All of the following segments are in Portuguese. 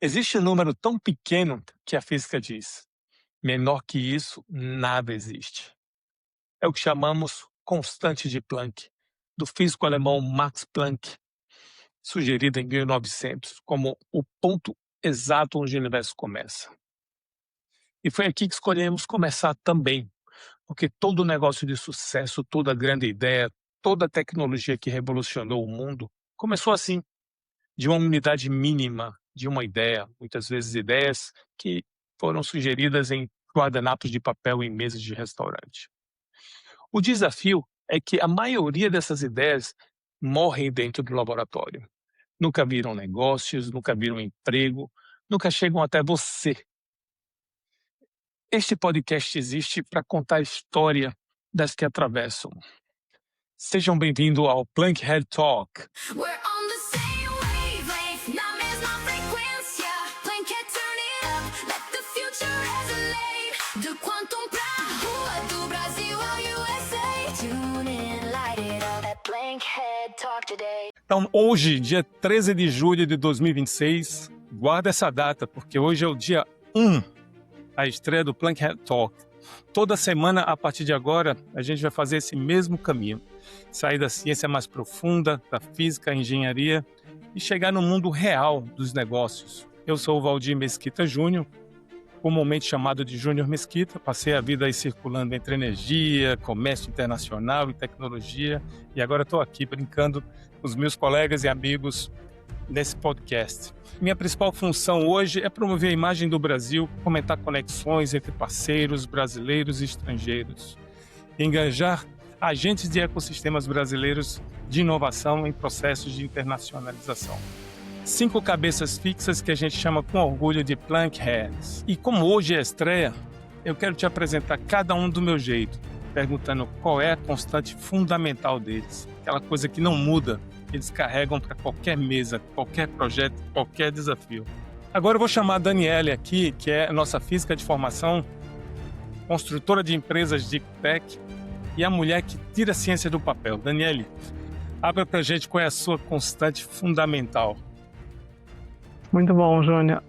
Existe um número tão pequeno que a física diz: menor que isso, nada existe. É o que chamamos constante de Planck, do físico alemão Max Planck, sugerido em 1900 como o ponto exato onde o universo começa. E foi aqui que escolhemos começar também, porque todo negócio de sucesso, toda grande ideia, toda tecnologia que revolucionou o mundo começou assim, de uma unidade mínima de uma ideia, muitas vezes ideias que foram sugeridas em guardanapos de papel em mesas de restaurante. O desafio é que a maioria dessas ideias morrem dentro do laboratório. Nunca viram negócios, nunca viram emprego, nunca chegam até você. Este podcast existe para contar a história das que atravessam. Sejam bem-vindos ao Planck Head Talk. We're on the same wavelength, na mesma frequência. Planck turn it up, let the future resonate. Do quantum pra rua, do Brasil ao USA. Tune in, light it up, at Planck Head Talk today. Então, hoje, dia 13 de julho de 2026, guarda essa data, porque hoje é o dia 1, a estreia do Planck Head Talk. Toda semana, a partir de agora, a gente vai fazer esse mesmo caminho. Sair da ciência mais profunda, da física, engenharia, e chegar no mundo real dos negócios. Eu sou o Valdir Mesquita Júnior, comumente chamado de Júnior Mesquita. Passei a vida aí circulando entre energia, comércio internacional e tecnologia, e agora estou aqui brincando com os meus colegas e amigos nesse podcast. Minha principal função hoje é promover a imagem do Brasil, fomentar conexões entre parceiros brasileiros e estrangeiros, engajar agentes de ecossistemas brasileiros de inovação em processos de internacionalização. 5 cabeças fixas que a gente chama com orgulho de Planck Heads. E como hoje é a estreia, eu quero te apresentar cada um do meu jeito, perguntando qual é a constante fundamental deles, aquela coisa que não muda, que eles carregam para qualquer mesa, qualquer projeto, qualquer desafio. Agora eu vou chamar a Daniele aqui, que é a nossa física de formação, construtora de empresas de tech e a mulher que tira a ciência do papel. Daniele, abra para a gente qual é a sua constante fundamental. Muito bom, Júnior.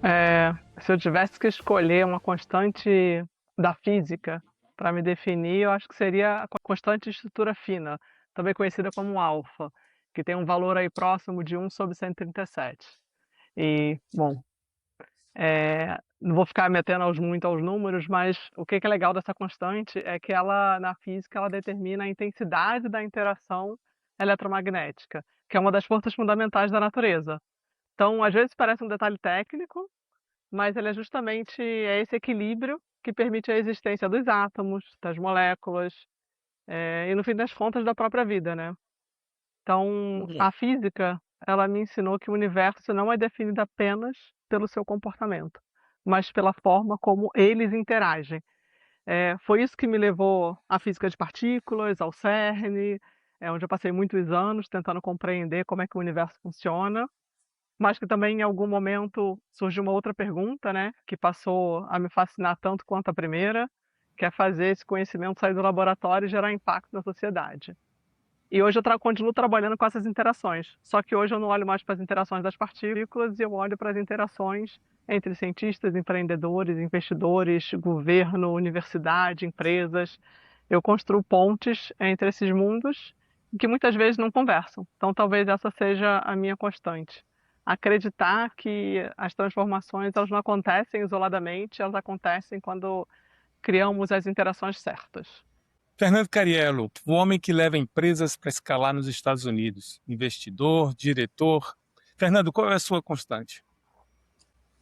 Se eu tivesse que escolher uma constante da física para me definir, eu acho que seria a constante de estrutura fina, também conhecida como alfa, que tem um valor aí próximo de 1 sobre 137. E, bom, não vou ficar me atendo muito aos números, mas o que é legal dessa constante é que ela, na física, ela determina a intensidade da interação eletromagnética, que é uma das forças fundamentais da natureza. Então, às vezes parece um detalhe técnico, mas ele é justamente esse equilíbrio que permite a existência dos átomos, das moléculas, e no fim das contas da própria vida, né? Então, a física, ela me ensinou que o universo não é definido apenas pelo seu comportamento, mas pela forma como eles interagem. Foi isso que me levou à física de partículas, ao CERN, onde eu passei muitos anos tentando compreender como é que o universo funciona, mas que também em algum momento surgiu uma outra pergunta, né, que passou a me fascinar tanto quanto a primeira, que é fazer esse conhecimento sair do laboratório e gerar impacto na sociedade. E hoje eu continuo trabalhando com essas interações, só que hoje eu não olho mais para as interações das partículas, e eu olho para as interações entre cientistas, empreendedores, investidores, governo, universidade, empresas. Eu construo pontes entre esses mundos que muitas vezes não conversam. Então talvez essa seja a minha constante. Acreditar que as transformações elas não acontecem isoladamente, elas acontecem quando criamos as interações certas. Fernando Cariello, o homem que leva empresas para escalar nos Estados Unidos, investidor, diretor. Fernando, qual é a sua constante?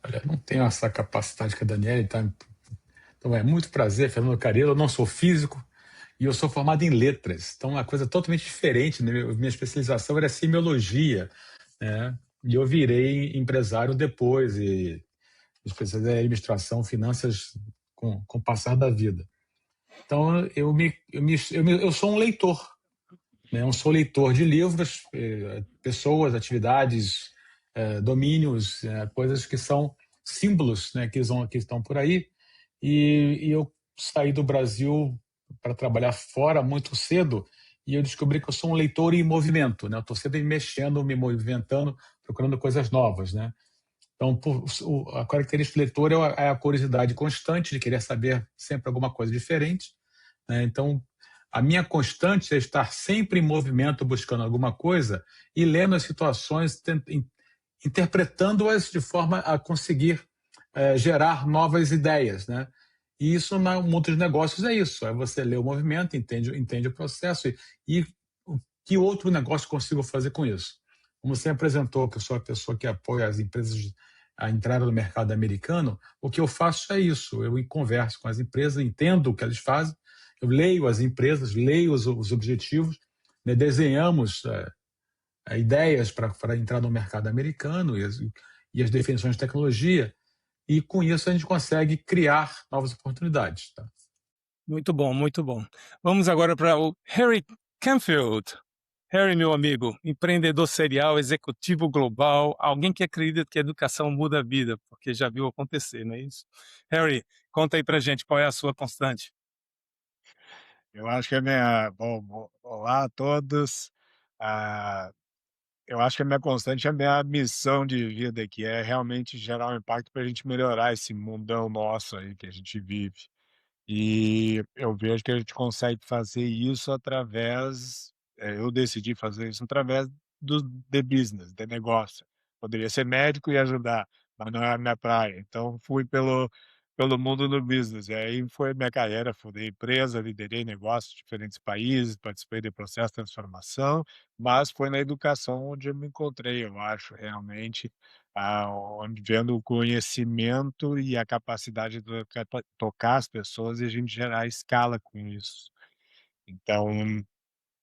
Olha, não tenho essa capacidade que a Daniele está. Então é muito prazer, Fernando Cariello. Eu não sou físico e eu sou formado em letras. Então é uma coisa totalmente diferente, né? Minha especialização era semiologia, né? E eu virei empresário depois e especializei em administração, finanças com o passar da vida. Então eu sou um leitor, né? Eu sou leitor de livros, pessoas, atividades, domínios, coisas que são símbolos, né, que estão por aí. E eu saí do Brasil para trabalhar fora muito cedo e eu descobri que eu sou um leitor em movimento, né? Eu estou sempre me mexendo, me movimentando, procurando coisas novas, né? Então, a característica do leitor é a curiosidade constante de querer saber sempre alguma coisa diferente, né? Então, a minha constante é estar sempre em movimento, buscando alguma coisa e lendo as situações, interpretando-as de forma a conseguir gerar novas ideias, né? E isso no mundo dos negócios é isso, é você ler o movimento, entende o processo e o que outro negócio consigo fazer com isso. Como você apresentou que eu sou a pessoa que apoia as empresas a entrada no mercado americano, o que eu faço é isso, eu converso com as empresas, entendo o que elas fazem, eu leio as empresas, leio os objetivos, né, desenhamos ideias para entrar no mercado americano e as definições de tecnologia, e com isso a gente consegue criar novas oportunidades. Tá? Muito bom, muito bom. Vamos agora para o Harry Canfield. Harry, meu amigo, empreendedor serial, executivo global, alguém que acredita que a educação muda a vida, porque já viu acontecer, não é isso? Harry, conta aí pra gente qual é a sua constante. Eu acho que a minha olá a todos. Ah, eu acho que a minha constante é a minha missão de vida, que é realmente gerar um impacto para a gente melhorar esse mundão nosso aí que a gente vive. E eu vejo que a gente consegue fazer isso através eu decidi fazer isso através do de business, de negócio. Poderia ser médico e ajudar, mas não é a minha praia, então fui pelo mundo do business, e aí foi minha carreira, fundei empresa, liderei negócios em diferentes países, participei de processo de transformação, mas foi na educação onde eu me encontrei, eu acho, realmente, onde vendo o conhecimento e a capacidade de tocar as pessoas e a gente gerar escala com isso. Então,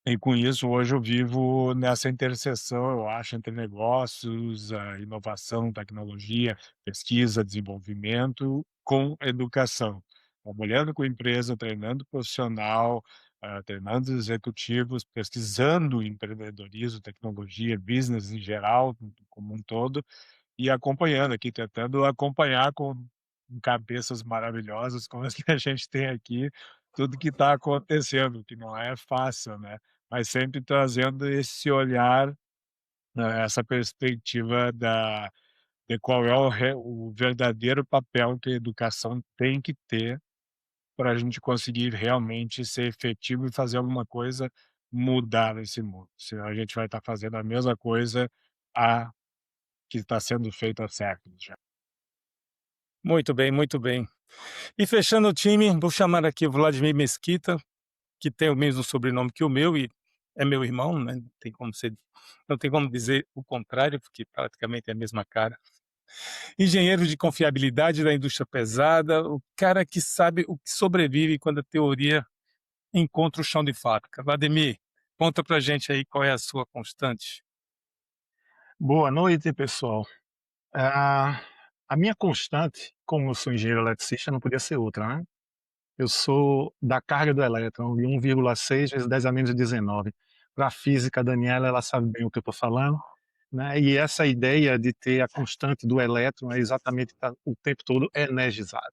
e com isso hoje eu vivo nessa interseção, eu acho, entre negócios, a inovação, tecnologia, pesquisa, desenvolvimento com educação. Trabalhando com empresa, treinando profissional, treinando executivos, pesquisando empreendedorismo, tecnologia, business em geral, como um todo, e acompanhando aqui, tentando acompanhar com cabeças maravilhosas como as que a gente tem aqui, tudo que está acontecendo, que não é fácil, né, mas sempre trazendo esse olhar, essa perspectiva de qual é o verdadeiro papel que a educação tem que ter para a gente conseguir realmente ser efetivo e fazer alguma coisa mudar nesse mundo, senão a gente vai estar fazendo a mesma coisa a que está sendo feito há séculos já. Muito bem, muito bem. E fechando o time, vou chamar aqui o Vladimir Mesquita, que tem o mesmo sobrenome que o meu e é meu irmão, né? Não tem como dizer o contrário, porque praticamente é a mesma cara. Engenheiro de confiabilidade da indústria pesada, o cara que sabe o que sobrevive quando a teoria encontra o chão de fábrica. Vladimir, conta pra gente aí qual é a sua constante. Boa noite, pessoal. Ah, a minha constante, como eu sou engenheiro eletricista, não podia ser outra, né? Eu sou da carga do elétron, de 1,6 vezes 10 a menos 19. Para a física, a Daniela, ela sabe bem o que eu estou falando, né? E essa ideia de ter a constante do elétron é exatamente estar o tempo todo energizado.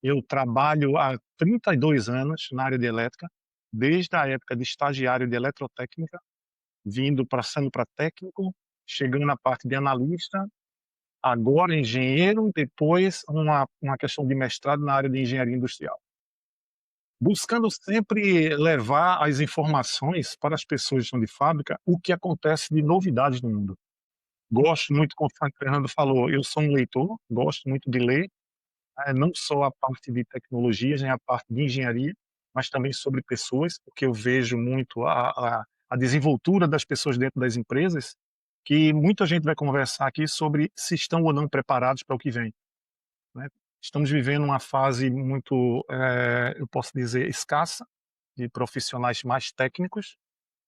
Eu trabalho há 32 anos na área de elétrica, desde a época de estagiário de eletrotécnica, passando para técnico, chegando na parte de analista, agora engenheiro, depois uma questão de mestrado na área de engenharia industrial. Buscando sempre levar as informações para as pessoas que estão de fábrica, o que acontece de novidades no mundo. Gosto muito, como o Fernando falou, eu sou um leitor, gosto muito de ler, não só a parte de tecnologias, nem a parte de engenharia, mas também sobre pessoas, porque eu vejo muito a desenvoltura das pessoas dentro das empresas, que muita gente vai conversar aqui sobre se estão ou não preparados para o que vem, né? Estamos vivendo uma fase muito, eu posso dizer, escassa de profissionais mais técnicos,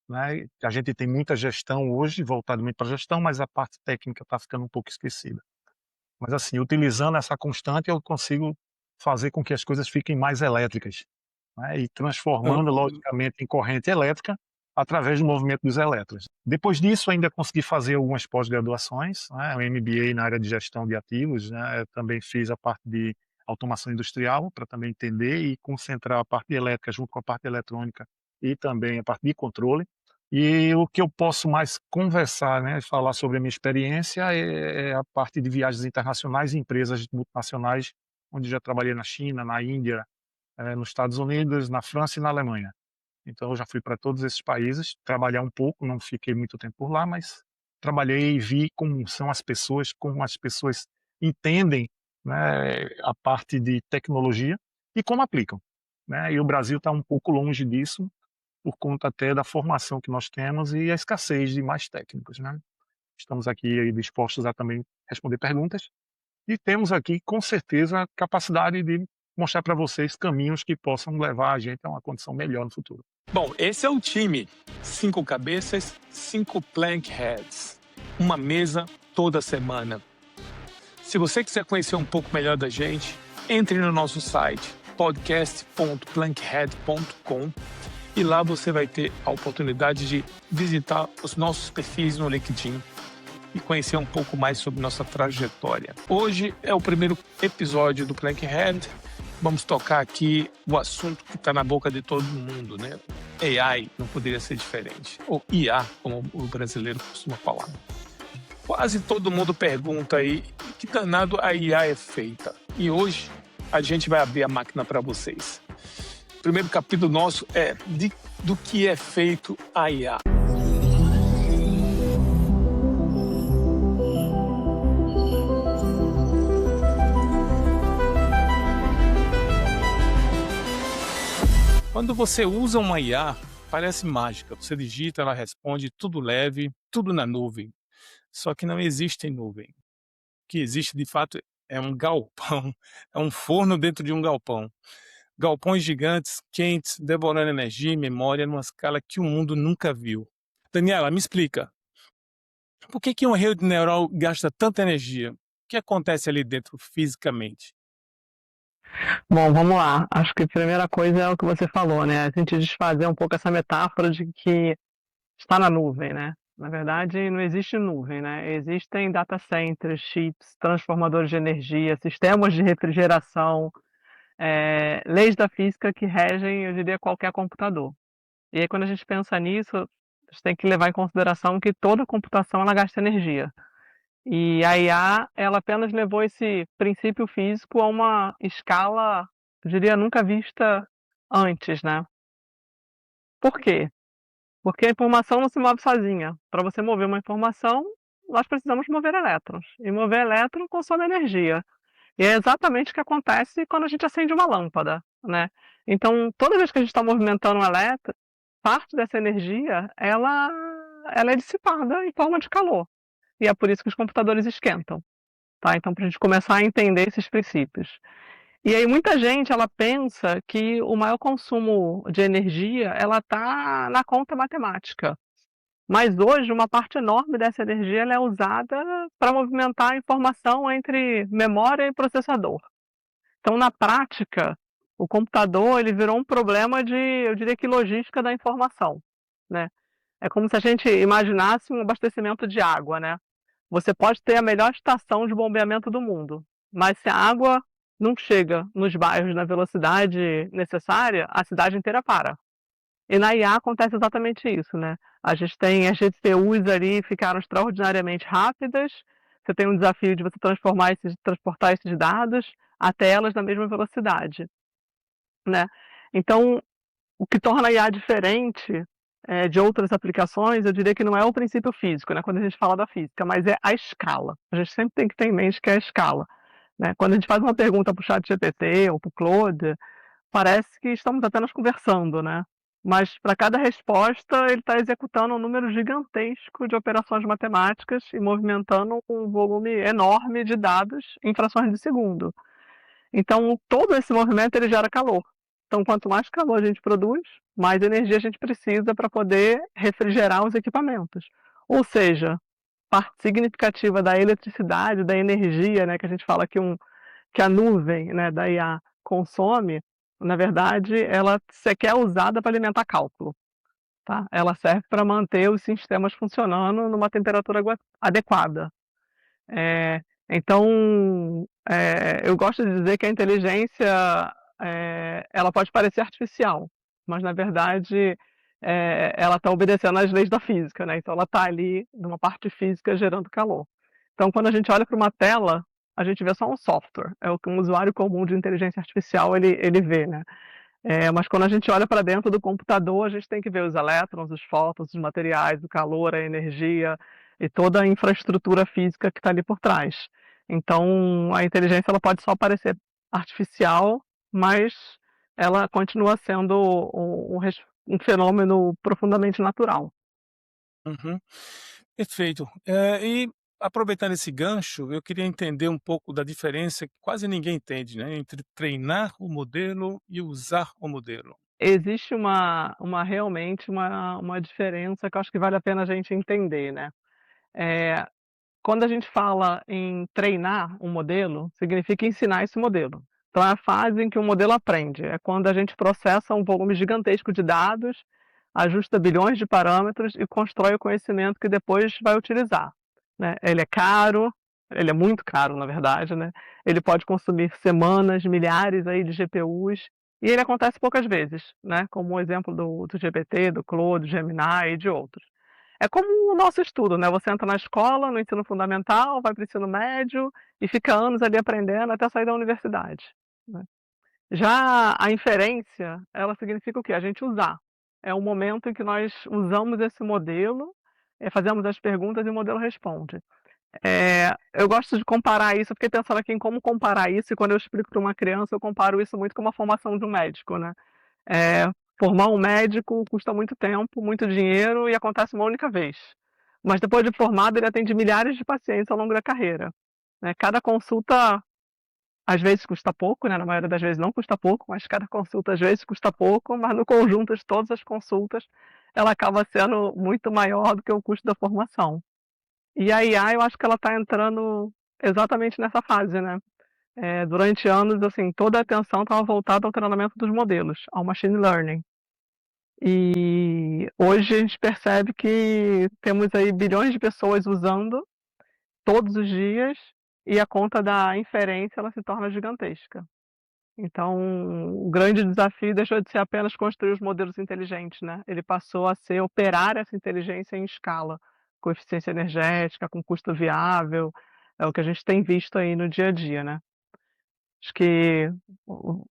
né? A gente tem muita gestão hoje, voltado muito para a gestão, mas a parte técnica está ficando um pouco esquecida. Mas assim, utilizando essa constante, eu consigo fazer com que as coisas fiquem mais elétricas, né? E transformando, logicamente, em corrente elétrica através do movimento dos elétrons. Depois disso, ainda consegui fazer algumas pós-graduações, né? Um MBA na área de gestão de ativos, né? Eu também fiz a parte de automação industrial, para também entender e concentrar a parte elétrica junto com a parte eletrônica e também a parte de controle. E o que eu posso mais conversar, né, falar sobre a minha experiência é a parte de viagens internacionais e empresas multinacionais, onde já trabalhei na China, na Índia, nos Estados Unidos, na França e na Alemanha. Então eu já fui para todos esses países, trabalhar um pouco, não fiquei muito tempo por lá, mas trabalhei e vi como são as pessoas, como as pessoas entendem, né, a parte de tecnologia e como aplicam, né. E o Brasil está um pouco longe disso, por conta até da formação que nós temos e a escassez de mais técnicos, né. Estamos aqui aí dispostos a também responder perguntas e temos aqui, com certeza, a capacidade de mostrar para vocês caminhos que possam levar a gente a uma condição melhor no futuro. Bom, esse é o time. 5 cabeças, 5 plank heads. Uma mesa toda semana. Se você quiser conhecer um pouco melhor da gente, entre no nosso site podcast.plankhead.com e lá você vai ter a oportunidade de visitar os nossos perfis no LinkedIn e conhecer um pouco mais sobre nossa trajetória. Hoje é o primeiro episódio do Plankhead. Vamos tocar aqui o assunto que está na boca de todo mundo, né? AI não poderia ser diferente, ou IA, como o brasileiro costuma falar. Quase todo mundo pergunta aí que danado a IA é feita. E hoje a gente vai abrir a máquina para vocês. O primeiro capítulo nosso é do que é feito a IA. Quando você usa uma IA, parece mágica. Você digita, ela responde, tudo leve, tudo na nuvem. Só que não existe nuvem. O que existe, de fato, é um galpão, é um forno dentro de um galpão. Galpões gigantes, quentes, devorando energia e memória numa escala que o mundo nunca viu. Daniela, me explica. Por que uma rede neural gasta tanta energia? O que acontece ali dentro fisicamente? Bom, vamos lá. Acho que a primeira coisa é o que você falou, né? A gente desfazer um pouco essa metáfora de que está na nuvem, né? Na verdade, não existe nuvem, né? Existem data centers, chips, transformadores de energia, sistemas de refrigeração, leis da física que regem, eu diria, qualquer computador. E aí, quando a gente pensa nisso, a gente tem que levar em consideração que toda computação ela gasta energia. E a IA, ela apenas levou esse princípio físico a uma escala, eu diria, nunca vista antes, né? Por quê? Porque a informação não se move sozinha. Para você mover uma informação, nós precisamos mover elétrons. E mover elétron consome energia. E é exatamente o que acontece quando a gente acende uma lâmpada, né? Então, toda vez que a gente está movimentando um elétron, parte dessa energia, ela é dissipada em forma de calor. E é por isso que os computadores esquentam, tá? Então, para a gente começar a entender esses princípios. E aí muita gente, ela pensa que o maior consumo de energia, ela está na conta matemática. Mas hoje uma parte enorme dessa energia ela é usada para movimentar a informação entre memória e processador. Então, na prática, o computador ele virou um problema de, eu diria que logística da informação, né? É como se a gente imaginasse um abastecimento de água, né? Você pode ter a melhor estação de bombeamento do mundo, mas se a água não chega nos bairros na velocidade necessária, a cidade inteira para. E na IA acontece exatamente isso, né? A gente tem as GPUs ali ficaram extraordinariamente rápidas, você tem um desafio de você transportar esses dados até elas na mesma velocidade, né? Então, o que torna a IA diferente de outras aplicações, eu diria que não é o princípio físico, né, quando a gente fala da física, mas é a escala. A gente sempre tem que ter em mente que é a escala, né? Quando a gente faz uma pergunta para o ChatGPT ou para o Claude, parece que estamos apenas conversando, né? Mas para cada resposta ele está executando um número gigantesco de operações matemáticas e movimentando um volume enorme de dados em frações de segundo. Então, todo esse movimento ele gera calor. Então, quanto mais calor a gente produz, mais energia a gente precisa para poder refrigerar os equipamentos. Ou seja, parte significativa da eletricidade, da energia, né, que a gente fala que a nuvem, né, da IA consome, na verdade, ela sequer é usada para alimentar cálculo, tá? Ela serve para manter os sistemas funcionando numa temperatura adequada. Então, eu gosto de dizer que a inteligência, ela pode parecer artificial, mas na verdade ela está obedecendo às leis da física, né? Então ela está ali numa parte física gerando calor. Então quando a gente olha para uma tela, a gente vê só um software, é o que um usuário comum de inteligência artificial ele vê, né? Mas quando a gente olha para dentro do computador, a gente tem que ver os elétrons, os fótons, os materiais, o calor, a energia e toda a infraestrutura física que está ali por trás. Então, a inteligência ela pode só parecer artificial, mas ela continua sendo um fenômeno profundamente natural. Uhum. Perfeito. E aproveitando esse gancho, eu queria entender um pouco da diferença que quase ninguém entende, né, entre treinar o modelo e usar o modelo. Existe realmente uma diferença que eu acho que vale a pena a gente entender, né? Eh, Quando a gente fala em treinar um modelo, significa ensinar esse modelo. Então é a fase em que o modelo aprende, é quando a gente processa um volume gigantesco de dados, ajusta bilhões de parâmetros e constrói o conhecimento que depois vai utilizar, né. Ele é caro, ele é muito caro na verdade, né, ele pode consumir semanas, milhares aí de GPUs, e ele acontece poucas vezes, né, como o exemplo do GPT, do Claude, do Gemini e de outros. É como o nosso estudo, né, você entra na escola, no ensino fundamental, vai para o ensino médio e fica anos ali aprendendo até sair da universidade, né. Já a inferência, ela significa o quê? A gente usar. É o momento em que nós usamos esse modelo, fazemos as perguntas e o modelo responde. Eu gosto de comparar isso, eu fiquei pensando aqui em como comparar isso, e quando eu explico para uma criança, eu comparo isso muito com a formação de um médico, né. Eh, Formar um médico custa muito tempo, muito dinheiro e acontece uma única vez. Mas depois de formado, ele atende milhares de pacientes ao longo da carreira, né. Cada consulta, às vezes custa pouco, né, na maioria das vezes não custa pouco, mas cada consulta às vezes custa pouco, mas no conjunto de todas as consultas, ela acaba sendo muito maior do que o custo da formação. E a IA eu acho que ela está entrando exatamente nessa fase, né. Durante anos, assim, toda a atenção estava voltada ao treinamento dos modelos, ao machine learning. E hoje a gente percebe que temos aí bilhões de pessoas usando todos os dias, e a conta da inferência ela se torna gigantesca. Então, o grande desafio deixou de ser apenas construir os modelos inteligentes, né, ele passou a ser operar essa inteligência em escala, com eficiência energética, com custo viável, é o que a gente tem visto aí no dia a dia, né. Acho que o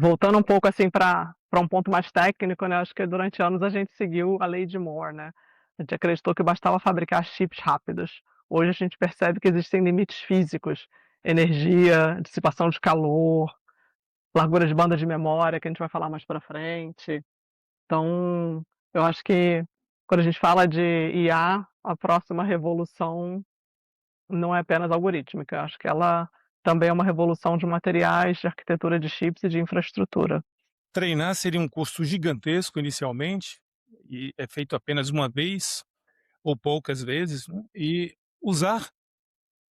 voltando um pouco, assim, para um ponto mais técnico, né, acho que durante anos a gente seguiu a lei de Moore, né. A gente acreditou que bastava fabricar chips rápidos. Hoje a gente percebe que existem limites físicos, energia, dissipação de calor, largura de banda de memória, que a gente vai falar mais para frente. Então, eu acho que quando a gente fala de IA, a próxima revolução não é apenas algorítmica, acho que ela também é uma revolução de materiais, de arquitetura de chips e de infraestrutura. Treinar seria um custo gigantesco inicialmente, e é feito apenas uma vez ou poucas vezes, né, e usar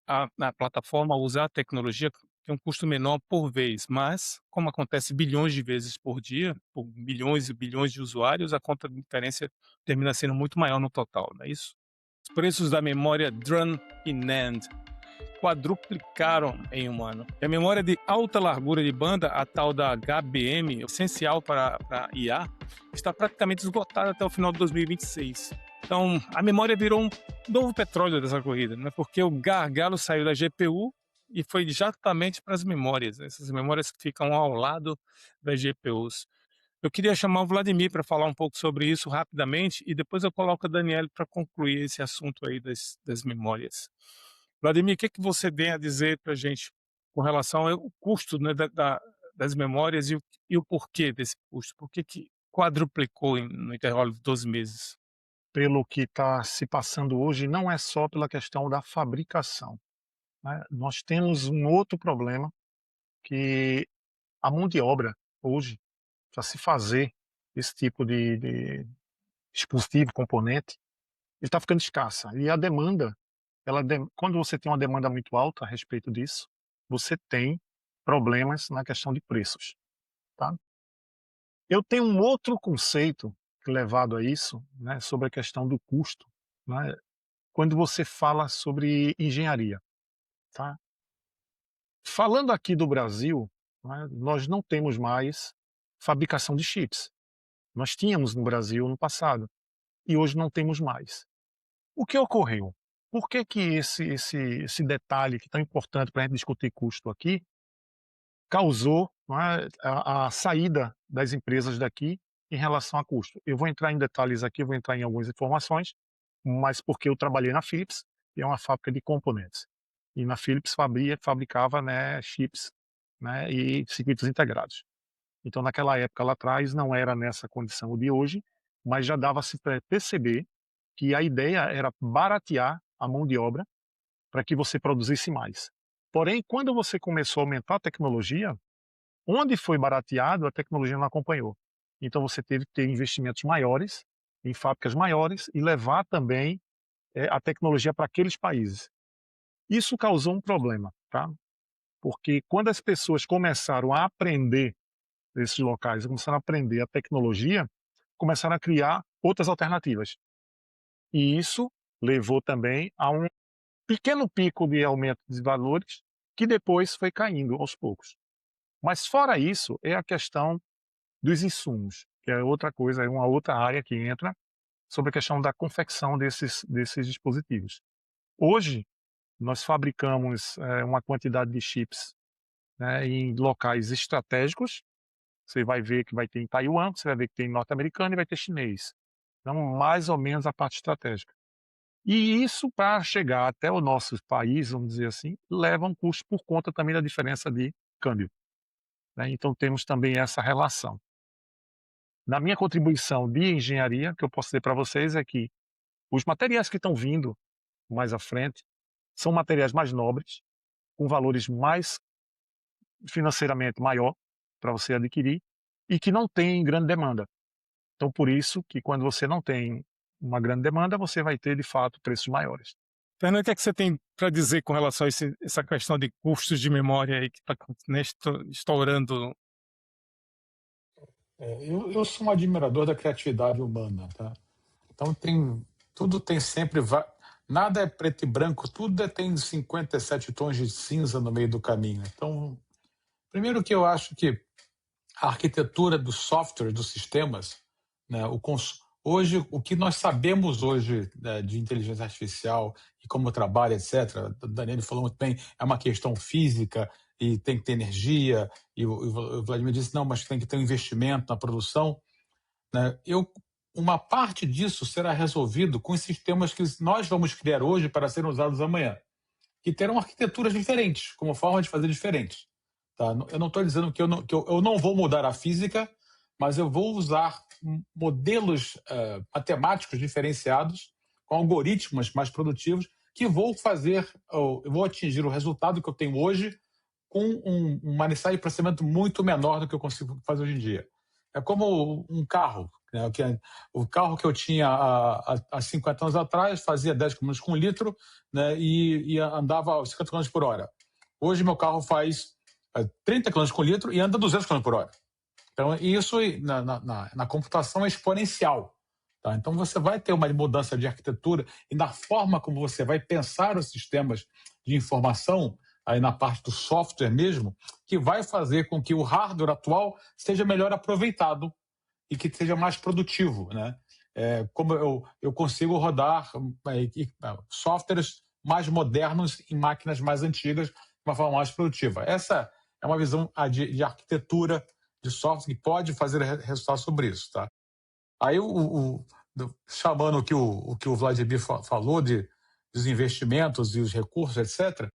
a plataforma, usar a tecnologia tem um custo menor por vez, mas como acontece bilhões de vezes por dia, por milhões e bilhões de usuários, a conta de inferência termina sendo muito maior no total, não é isso? Os preços da memória DRAM e NAND quadruplicaram em um ano. E a memória de alta largura de banda, a tal da HBM, essencial para IA, está praticamente esgotada até o final de 2026. Então, a memória virou um novo petróleo dessa corrida, né? Porque o gargalo saiu da GPU e foi exatamente para as memórias, né? Essas memórias que ficam ao lado das GPUs. Eu queria chamar o Vladimir para falar um pouco sobre isso rapidamente e depois eu coloco a Daniela para concluir esse assunto aí das memórias. Vladimir, o que você tem a dizer para a gente com relação ao custo, né, das memórias e o porquê desse custo? Por que quadruplicou no intervalo de 12 meses? Pelo que está se passando hoje, não é só pela questão da fabricação, né. Nós temos um outro problema, que a mão de obra hoje, para se fazer esse tipo de dispositivo, componente, ele está ficando escassa. E a demanda, quando você tem uma demanda muito alta a respeito disso, você tem problemas na questão de preços, tá. Eu tenho um outro conceito levado a isso, né, sobre a questão do custo, né, quando você fala sobre engenharia, tá. Falando aqui do Brasil, né, nós não temos mais fabricação de chips. Nós tínhamos no Brasil no passado e hoje não temos mais. O que ocorreu? Por que que esse detalhe que é tão importante para a gente discutir custo aqui causou, não é, a saída das empresas daqui em relação a custo? Eu vou entrar em detalhes aqui, eu vou entrar em algumas informações, mas porque eu trabalhei na Philips, que é uma fábrica de componentes. E na Philips fabricava, né, chips, né, e circuitos integrados. Então, naquela época lá atrás, não era nessa condição de hoje, mas já dava-se para perceber que a ideia era baratear a mão de obra para que você produzisse mais. Porém, quando você começou a aumentar a tecnologia, onde foi barateado, a tecnologia não acompanhou. Então, você teve que ter investimentos maiores, em fábricas maiores, e levar também a tecnologia para aqueles países. Isso causou um problema, tá? Porque quando as pessoas começaram a aprender nesses locais, começaram a aprender a tecnologia, começaram a criar outras alternativas. E isso levou também a um pequeno pico de aumento de valores, que depois foi caindo aos poucos. Mas fora isso, é a questão dos insumos, que é outra coisa, é uma outra área que entra sobre a questão da confecção desses dispositivos. Hoje, nós fabricamos uma quantidade de chips, né, em locais estratégicos. Você vai ver que vai ter em Taiwan, você vai ver que tem norte-americano e vai ter chinês. Então, mais ou menos a parte estratégica. E isso, para chegar até o nosso país, vamos dizer assim, leva um custo por conta também da diferença de câmbio, né? Então, temos também essa relação. Na minha contribuição de engenharia, que eu posso dizer para vocês é que os materiais que estão vindo mais à frente são materiais mais nobres, com valores mais financeiramente maior para você adquirir e que não tem grande demanda. Então, por isso que quando você não tem uma grande demanda, você vai ter, de fato, preços maiores. Fernando, o que é que você tem para dizer com relação a essa questão de custos de memória aí que está, né, estourando? Eu sou um admirador da criatividade humana, tá? Então tudo tem sempre, nada é preto e branco, tudo tem 57 tons de cinza no meio do caminho. Então, primeiro que eu acho que a arquitetura do software, dos sistemas, né, hoje, o que nós sabemos hoje, né, de inteligência artificial e como trabalha, etc., o Daniel falou muito bem, é uma questão física e tem que ter energia, e o Vladimir disse, não, mas tem que ter um investimento na produção, né? Uma parte disso será resolvido com os sistemas que nós vamos criar hoje para serem usados amanhã, que terão arquiteturas diferentes, como forma de fazer diferentes. Tá? Eu não estou dizendo que eu não vou mudar a física, mas eu vou usar modelos matemáticos diferenciados, com algoritmos mais produtivos, que vou atingir o resultado que eu tenho hoje com uma necessidade de processamento muito menor do que eu consigo fazer hoje em dia. É como um carro, né? O carro que eu tinha há 50 anos atrás fazia 10 km com 1 litro, né? e andava a 50 km por hora. Hoje meu carro faz 30 km com litro e anda 200 km por hora. Então, isso na computação é exponencial. Tá? Então, você vai ter uma mudança de arquitetura e na forma como você vai pensar os sistemas de informação, aí na parte do software mesmo, que vai fazer com que o hardware atual seja melhor aproveitado e que seja mais produtivo, né? Como eu consigo rodar softwares mais modernos em máquinas mais antigas de uma forma mais produtiva. Essa é uma visão de arquitetura de software que pode fazer resultado sobre isso, tá? Aí, chamando o que o Vladimir falou dos investimentos e os recursos, etc.,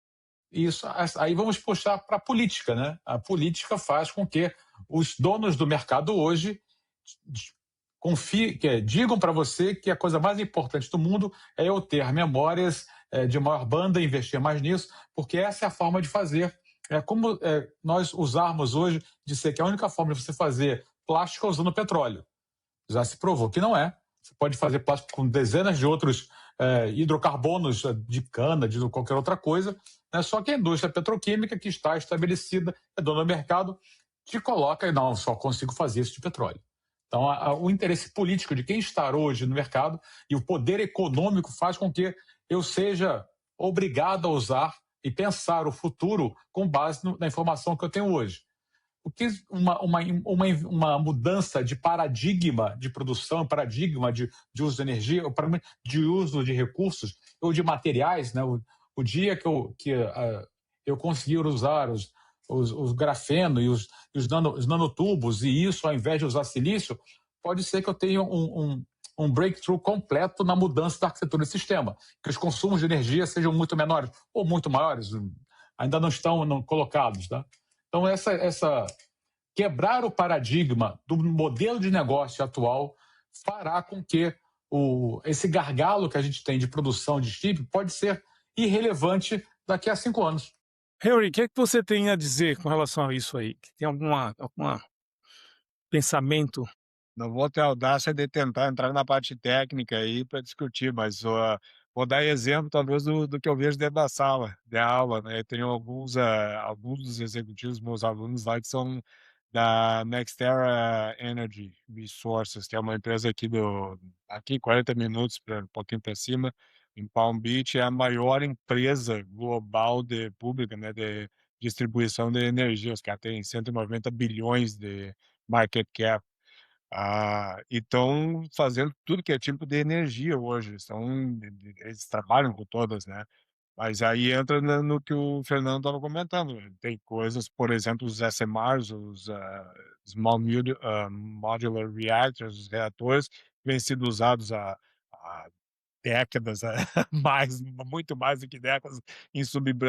aí vamos puxar para a política, né? A política faz com que os donos do mercado hoje digam para você que a coisa mais importante do mundo é eu ter memórias de maior banda, investir mais nisso, porque essa é a forma de fazer. Como nós usarmos hoje, dizer que a única forma de você fazer plástico é usando petróleo. Já se provou que não é. Você pode fazer plástico com dezenas de outros hidrocarbonos de cana, de qualquer outra coisa, né? Só que a indústria petroquímica, que está estabelecida, é dona do mercado, te coloca e não, só consigo fazer isso de petróleo. Então, o interesse político de quem está hoje no mercado e o poder econômico faz com que eu seja obrigado a usar e pensar o futuro com base na informação que eu tenho hoje. o que uma mudança de paradigma de produção, paradigma de uso de energia, de uso de recursos ou de materiais, né? O dia que eu conseguir usar os grafeno e os nanotubos, e isso ao invés de usar silício, pode ser que eu tenha um breakthrough completo na mudança da arquitetura do sistema, que os consumos de energia sejam muito menores ou muito maiores, ainda não estão colocados, tá? Então, quebrar o paradigma do modelo de negócio atual fará com que esse gargalo que a gente tem de produção de chip pode ser irrelevante daqui a 5 anos. Harry, o que é que você tem a dizer com relação a isso aí? Tem algum pensamento? Não vou ter a audácia de tentar entrar na parte técnica aí para discutir, mas vou dar exemplo talvez do que eu vejo dentro da sala de aula, né. Eu tenho alguns dos executivos, meus alunos lá, que são da NextEra Energy Resources, que é uma empresa aqui 40 minutos, um pouquinho para cima, em Palm Beach. É a maior empresa global pública, né, de distribuição de energia. Os caras têm 190 bilhões de market cap. E estão fazendo tudo que é tipo de energia hoje, eles trabalham com todas, né. Mas aí entra no que o Fernando estava comentando, né. Tem coisas, por exemplo, os SMRs, Modular Reactors, os reatores, que vêm sido usados há décadas, muito mais do que décadas,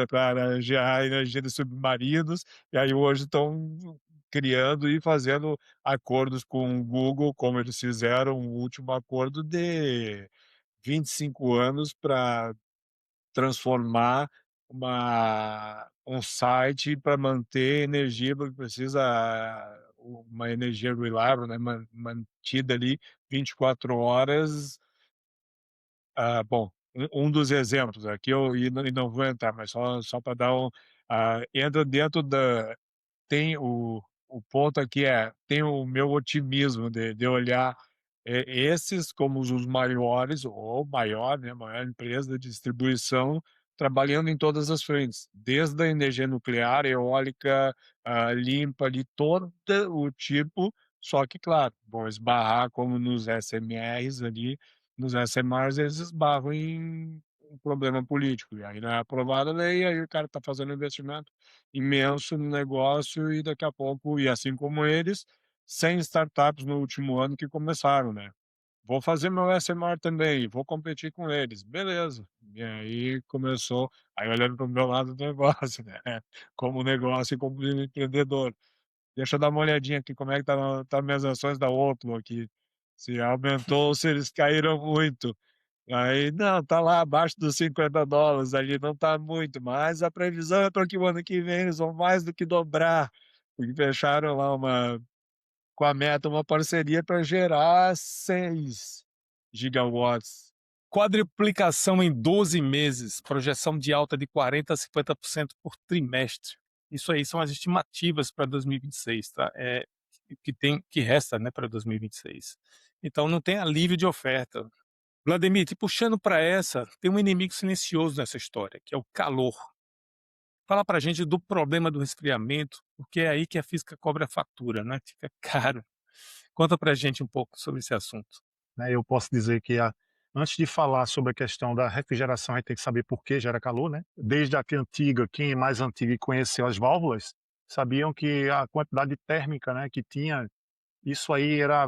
para gerar energia de submarinos, e aí hoje estão criando e fazendo acordos com o Google, como eles fizeram o último acordo de 25 anos para transformar um site para manter energia, porque precisa uma energia reliable, né, mantida ali 24 horas. Bom, um dos exemplos aqui eu não vou entrar, mas só para dar entra dentro da tem o ponto aqui tem o meu otimismo de olhar, esses como os maiores ou maior, né, maior empresa de distribuição trabalhando em todas as frentes, desde a energia nuclear, eólica, limpa ali, todo o tipo, só que claro, vão esbarrar como nos SMRs ali, nos SMRs eles esbarram em um problema político, e aí não é aprovada a lei, aí o cara está fazendo investimento imenso no negócio e daqui a pouco, e assim como eles, 100 startups no último ano que começaram, né. Vou fazer meu SMR também, vou competir com eles, beleza. E aí começou, aí olhando para o meu lado do negócio, né, como negócio e como empreendedor. Deixa eu dar uma olhadinha aqui como é que tá minhas ações da Otlo aqui, se aumentou ou se eles caíram muito. Aí, não, tá lá abaixo dos $50 ali, não tá muito, mas a previsão é para que o ano que vem eles vão mais do que dobrar, porque fecharam lá com a Meta uma parceria para gerar 6 gigawatts. Quadruplicação em 12 meses, projeção de alta de 40 a 50% por trimestre. Isso aí são as estimativas para 2026, tá? Que resta, né, para 2026. Então não tem alívio de oferta. Vladimir, te puxando para tem um inimigo silencioso nessa história, que é o calor. Fala pra gente do problema do resfriamento, porque é aí que a física cobra a fatura, né? Fica caro. Conta pra gente um pouco sobre esse assunto. Né, eu posso dizer que antes de falar sobre a questão da refrigeração, a gente tem que saber por que gera calor, né? Desde a que antiga, quem é mais antigo e conheceu as válvulas, sabiam que a quantidade térmica, né, que tinha, isso aí era,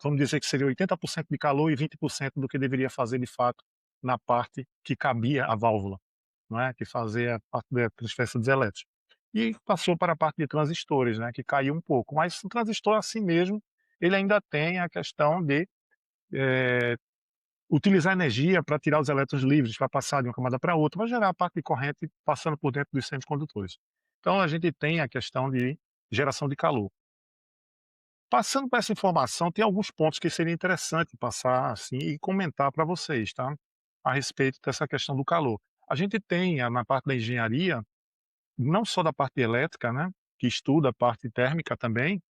vamos dizer que seria 80% de calor e 20% do que deveria fazer de fato na parte que cabia a válvula, não é? Que fazia a parte da transferência dos elétrons. E passou para a parte de transistores, né, que caiu um pouco, mas o transistor assim mesmo, ele ainda tem a questão de eh, utilizar energia para tirar os elétrons livres, para passar de uma camada para outra, vai gerar a parte de corrente passando por dentro dos semicondutores. Então a gente tem a questão de geração de calor. Passando por essa informação, tem alguns pontos que seria interessante passar assim e comentar para vocês, tá? A respeito dessa questão do calor. A gente tem na parte da engenharia, não só da parte elétrica, né, que estuda a parte térmica também,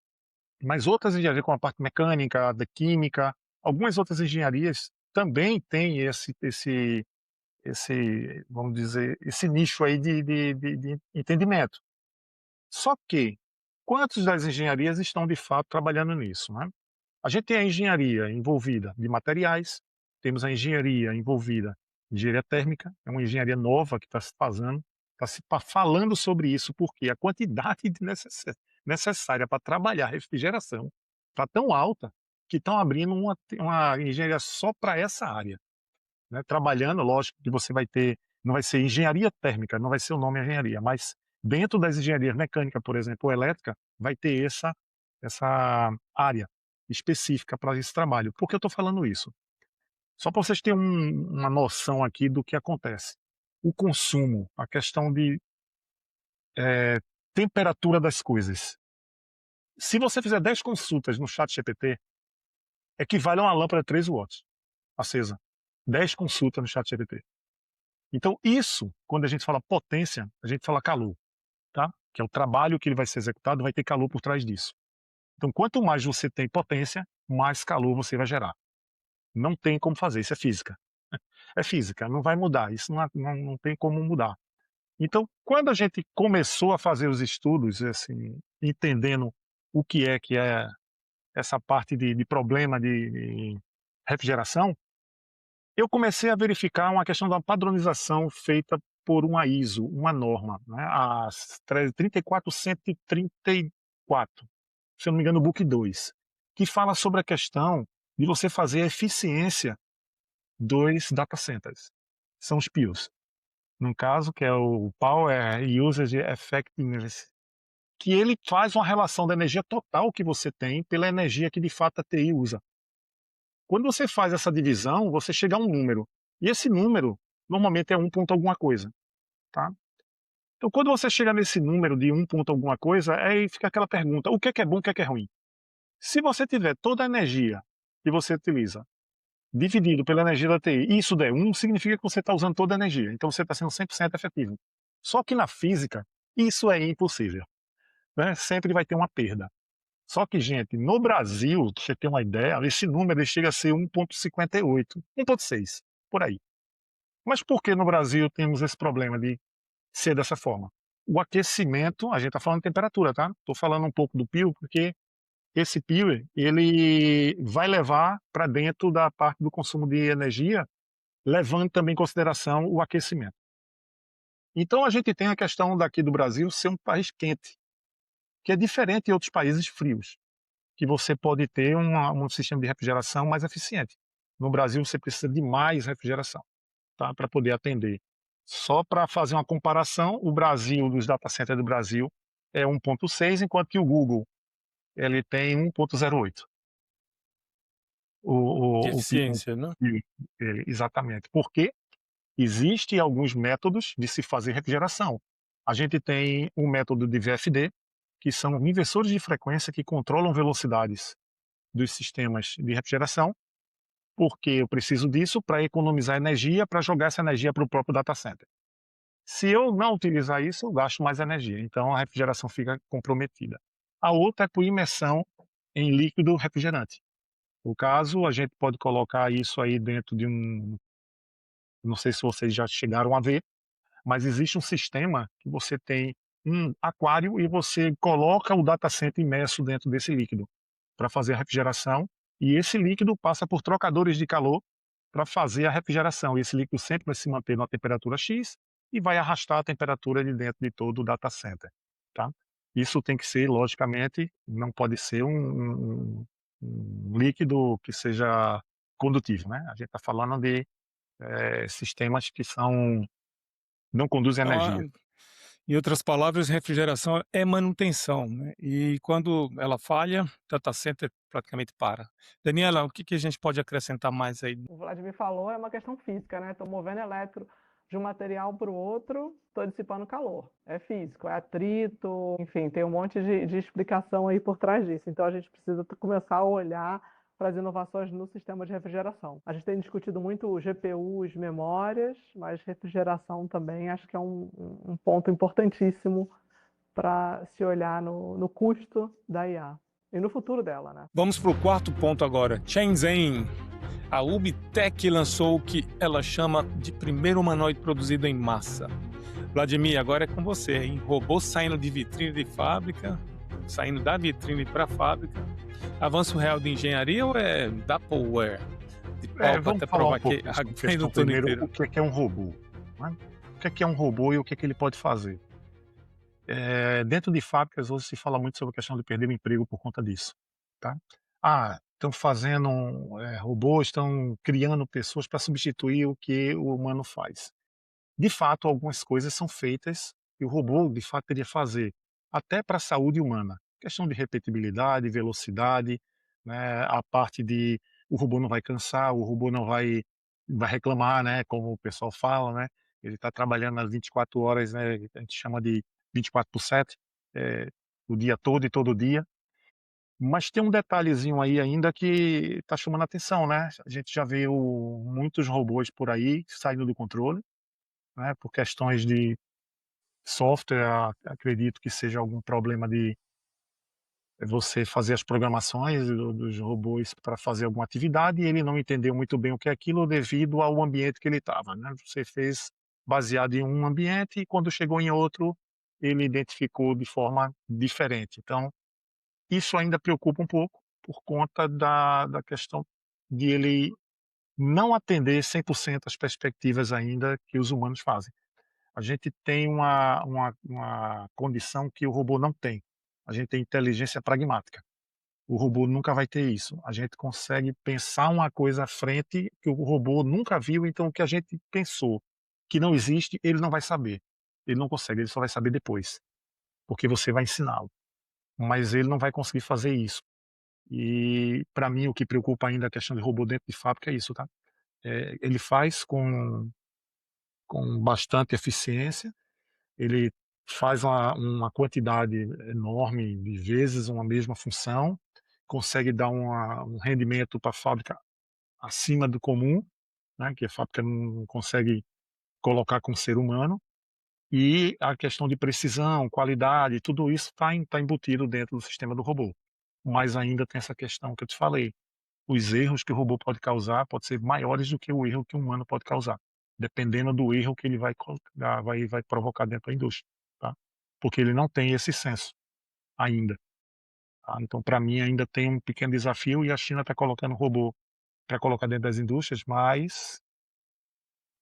mas outras engenharias, como a parte mecânica, da química, algumas outras engenharias também têm vamos dizer, esse nicho aí de entendimento. Só que Quantas das engenharias estão de fato trabalhando nisso, né? A gente tem a engenharia envolvida de materiais, temos a engenharia envolvida em engenharia térmica, é uma engenharia nova que está se fazendo, está se falando sobre isso, porque a quantidade necessária para trabalhar refrigeração está tão alta que estão abrindo uma engenharia só para essa área, né? Trabalhando, lógico que você vai ter, não vai ser engenharia térmica, não vai ser o nome engenharia, mas dentro das engenharias mecânica, por exemplo, ou elétrica, vai ter essa área específica para esse trabalho. Por que eu estou falando isso? Só para vocês terem uma noção aqui do que acontece. O consumo, a questão de temperatura das coisas. Se você fizer 10 consultas no chat GPT, equivale a uma lâmpada de 3 watts acesa. 10 consultas no chat GPT. Então isso, quando a gente fala potência, a gente fala calor, tá? Que é o trabalho que ele vai ser executado, vai ter calor por trás disso. Então quanto mais você tem potência, mais calor você vai gerar. Não tem como fazer, isso é física. É física, não vai mudar, isso não tem como mudar. Então, quando a gente começou a fazer os estudos, assim, entendendo o que é essa parte de problema de refrigeração, eu comecei a verificar uma questão da padronização feita por uma ISO, uma norma, né, a 34134, se eu não me engano, o Book 2, que fala sobre a questão de você fazer a eficiência dos data centers. São os PUEs. No caso, que é o Power Usage Effectiveness, que ele faz uma relação da energia total que você tem pela energia que de fato a TI usa. Quando você faz essa divisão, você chega a um número. E esse número, normalmente é 1 ponto alguma coisa. Tá? Então, quando você chega nesse número de 1 ponto alguma coisa, aí fica aquela pergunta, o que é bom, o que é ruim? Se você tiver toda a energia que você utiliza dividido pela energia da TI, e isso der 1, significa que você está usando toda a energia. Então, você está sendo 100% efetivo. Só que na física, isso é impossível. Né? Sempre vai ter uma perda. Só que, gente, no Brasil, pra você ter uma ideia, esse número ele chega a ser 1,58, 1,6, por aí. Mas por que no Brasil temos esse problema de ser dessa forma? O aquecimento, a gente está falando de temperatura, tá? Estou falando um pouco do PIO, porque esse PIO, ele vai levar para dentro da parte do consumo de energia, levando também em consideração o aquecimento. Então a gente tem a questão daqui do Brasil ser um país quente, que é diferente de outros países frios, que você pode ter um sistema de refrigeração mais eficiente. No Brasil você precisa de mais refrigeração, tá? Para poder atender. Só para fazer uma comparação, o Brasil, dos data centers do Brasil, é 1,6, enquanto que o Google ele tem 1,08. De eficiência, né? Exatamente. Porque existem alguns métodos de se fazer refrigeração. A gente tem um método de VFD, que são inversores de frequência que controlam velocidades dos sistemas de refrigeração, porque eu preciso disso para economizar energia, para jogar essa energia para o próprio data center. Se eu não utilizar isso, eu gasto mais energia, então a refrigeração fica comprometida. A outra é por imersão em líquido refrigerante. No caso, a gente pode colocar isso aí dentro de não sei se vocês já chegaram a ver, mas existe um sistema que você tem um aquário e você coloca o data center imerso dentro desse líquido para fazer a refrigeração, e esse líquido passa por trocadores de calor para fazer a refrigeração. E esse líquido sempre vai se manter na temperatura X e vai arrastar a temperatura de dentro de todo o data center. Tá? Isso tem que ser, logicamente, não pode ser um líquido que seja condutivo. Né? A gente está falando de sistemas que não conduzem energia. Em outras palavras, refrigeração é manutenção, né? E quando ela falha, o data center praticamente para. Daniela, o que a gente pode acrescentar mais aí? O Vladimir falou, é uma questão física, né? Estou movendo elétron de um material para o outro, estou dissipando calor. É físico, é atrito, enfim, tem um monte de explicação aí por trás disso. Então a gente precisa começar a olhar para as inovações no sistema de refrigeração. A gente tem discutido muito GPUs, memórias, mas refrigeração também acho que é um ponto importantíssimo para se olhar no custo da IA e no futuro dela, né? Vamos para o quarto ponto agora. Shenzhen. A UBTech lançou o que ela chama de primeiro humanoide produzido em massa. Vladimir, agora é com você, hein? Robô saindo de vitrine de fábrica. saindo da vitrine para a fábrica. Avanço real de engenharia ou é Dappleware? De pau Vamos até falar provar um pouco que dessa tem questão no turno primeiro, inteiro. o que é um robô, né? O que é um robô e o que é que ele pode fazer? Dentro de fábricas hoje se fala muito sobre a questão de perder o emprego por conta disso, tá? Estão fazendo robôs, estão criando pessoas para substituir o que o humano faz. De fato, algumas coisas são feitas e o robô, de fato, teria fazer, até para a saúde humana. Questão de repetibilidade, velocidade, né, a parte de o robô não vai cansar, o robô não vai reclamar, né, como o pessoal fala, né, ele está trabalhando nas 24 horas, né, a gente chama de 24/7, o dia todo e todo dia. Mas tem um detalhezinho aí ainda que está chamando a atenção, né, a gente já viu muitos robôs por aí saindo do controle, né, por questões de software, acredito que seja algum problema de você fazer as programações dos robôs para fazer alguma atividade e ele não entendeu muito bem o que é aquilo devido ao ambiente que ele estava, né. Você fez baseado em um ambiente e quando chegou em outro, ele identificou de forma diferente. Então, isso ainda preocupa um pouco, por conta da questão de ele não atender 100% as perspectivas ainda que os humanos fazem. A gente tem uma condição que o robô não tem. A gente tem inteligência pragmática. O robô nunca vai ter isso. A gente consegue pensar uma coisa à frente que o robô nunca viu, então o que a gente pensou que não existe, ele não vai saber. Ele não consegue, ele só vai saber depois, porque você vai ensiná-lo. Mas ele não vai conseguir fazer isso. E para mim o que preocupa ainda a questão de robô dentro de fábrica é isso, tá? Ele faz com bastante eficiência, ele faz uma quantidade enorme de vezes uma mesma função, consegue dar um rendimento para a fábrica acima do comum, né, que a fábrica não consegue colocar com o ser humano, e a questão de precisão, qualidade, tudo isso está embutido dentro do sistema do robô. Mas ainda tem essa questão que eu te falei, os erros que o robô pode causar podem ser maiores do que o erro que o humano pode causar, dependendo do erro que ele vai provocar dentro da indústria, tá? Porque ele não tem esse senso ainda, tá? Então, para mim, ainda tem um pequeno desafio e a China está colocando robô para colocar dentro das indústrias, mas